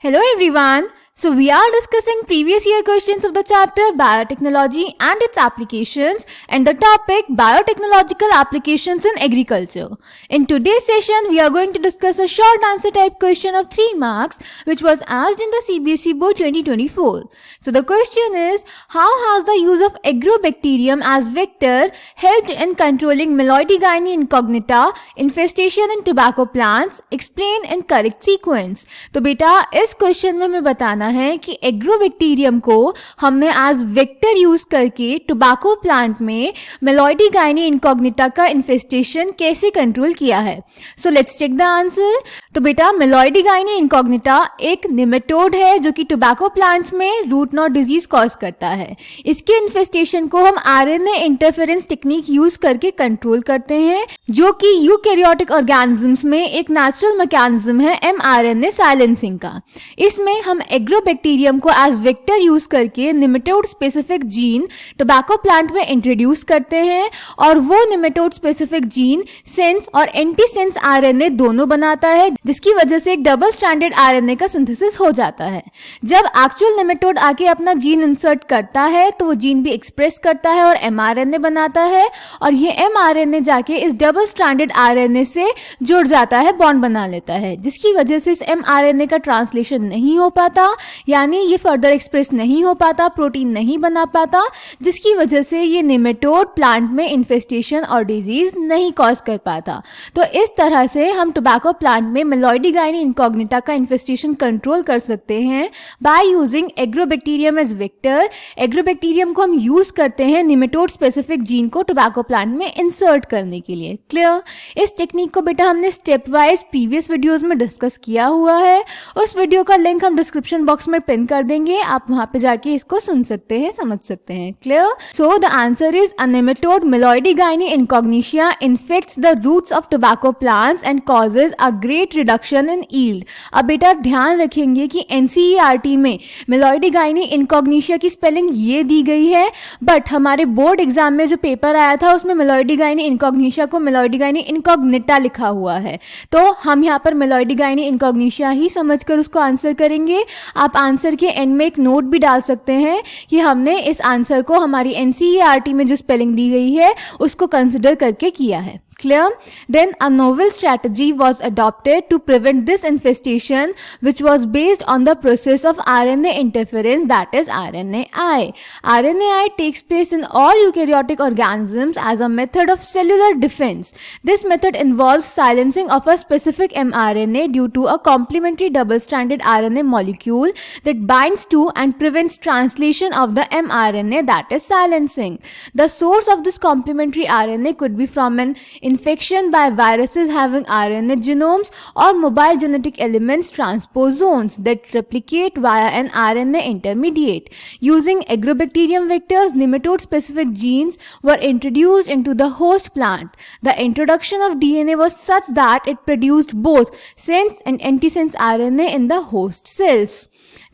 Hello everyone. So we are discussing previous year questions of the chapter Biotechnology and its applications and the topic Biotechnological applications in agriculture. In today's session, we are going to discuss a short answer type question of 3 marks which was asked in the CBSE Board 2024. So the question is, how has the use of agrobacterium as vector helped in controlling Meloidogyne incognita infestation in tobacco plants? Explain in correct sequence. तो बेटा इस question में मैं बताना है कि Agrobacterium को हमने एज वेक्टर यूज करके टोबैको प्लांट में मेलोइडोगाइनी इनकॉग्निटा का इन्फेस्टेशन कैसे कंट्रोल किया है. So let's check the answer. तो बेटा मेलोइडोगाइनी इनकॉग्निटा एक निमेटोड है जो कि टोबैको प्लांट्स में रूट नॉट डिजीज कॉज करता है. इसके इन्फेस्टेशन को हम आरएनए इंटरफेरेंस टेक्निक यूज करके कंट्रोल करते हैं जो कि यूकैरियोटिक ऑर्गेनिजम्स में एक नेचुरल मैकेनिज्म है एमआरएनए साइलेंसिंग का. इसमें हम एग्रोबैक्टीरियम को एज वेक्टर यूज करके nematode specific gene tobacco plant में इंट्रोड्यूस करते हैं और वो निमेटोड स्पेसिफिक जीन सेंस और एंटी सेंस आरएनए दोनों बनाता है जिसकी वजह से एक डबल स्ट्रैंडेड आरएनए का सिंथेसिस हो जाता है. जब एक्चुअल निमेटोड आके अपना जीन इंसर्ट करता है तो वो जीन भी एक्सप्रेस करता है और एमआरएनए बनाता है और ये एमआरएनए जाके इस डबल स्ट्रैंडेड आरएनए से जुड़ जाता है, बॉन्ड बना लेता है, जिसकी वजह से इस एमआरएनए का ट्रांसलेशन नहीं हो पाता, यानी ये फर्दर एक्सप्रेस नहीं हो पाता, प्रोटीन नहीं बना पाता, जिसकी वजह से ये निमेटोड प्लांट में इन्फेस्टेशन और डिजीज नहीं कॉज कर पाता. तो इस तरह से हम टोबैको प्लांट में मेलोइडोगाइनी इनकॉग्निटा का इन्फेस्टेशन कंट्रोल कर सकते हैं by using Agrobacterium as vector. Agrobacterium को हम यूज करते हैं निमेटोड स्पेसिफिक जीन को टोबैको प्लांट में इंसर्ट करने के लिए. क्लियर? इस टेक्निक को बेटा हमने स्टेप वाइज प्रीवियस वीडियोस में डिस्कस किया हुआ है. उस वीडियो का लिंक हम डिस्क्रिप्शन बॉक्स में पिन कर देंगे, आप वहां पे जाके इसको सुन सकते हैं, समझ सकते हैं. Clear? So the answer is a nematode Meloidogyne incognita infects the roots of tobacco plants and causes a great reduction in yield. अब बेटा ध्यान रखेंगे कि एनसीईआरटी में मेलोइडोगाइनी इनकॉग्निटा की स्पेलिंग ये दी गई है, बट हमारे बोर्ड एग्जाम में जो पेपर आया था उसमें मेलोइडोगाइनी इनकॉग्निटा को मेलोइडोगाइनी इनकॉग्निटा लिखा हुआ है. तो हम यहाँ पर मेलोइडोगाइनी इनकॉग्निटा ही समझकर उसको आंसर करेंगे. आप आंसर के एंड में एक नोट भी डाल सकते हैं कि हमने इस आंसर को हमारी एनसीईआरटी में जो स्पेलिंग दी गई है उसको कंसिडर करके किया है. Clear? Then a novel strategy was adopted to prevent this infestation which was based on the process of RNA interference, that is RNAi. RNAi takes place in all eukaryotic organisms as a method of cellular defense. This method involves silencing of a specific mRNA due to a complementary double-stranded RNA molecule that binds to and prevents translation of the mRNA, that is silencing. The source of this complementary RNA could be from an infection by viruses having RNA genomes or mobile genetic elements transposons that replicate via an RNA intermediate. Using agrobacterium vectors, nematode-specific genes were introduced into the host plant. The introduction of DNA was such that it produced both sense and antisense RNA in the host cells.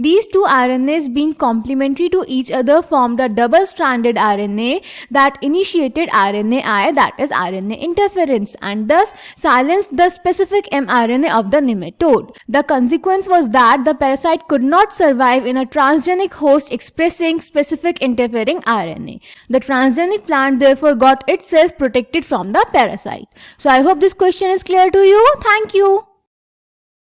These two RNAs being complementary to each other formed a double-stranded RNA that initiated RNAi, that is RNA interference, and thus silenced the specific mRNA of the nematode. The consequence was that the parasite could not survive in a transgenic host expressing specific interfering RNA. The transgenic plant therefore got itself protected from the parasite. So I hope this question is clear to you. Thank you.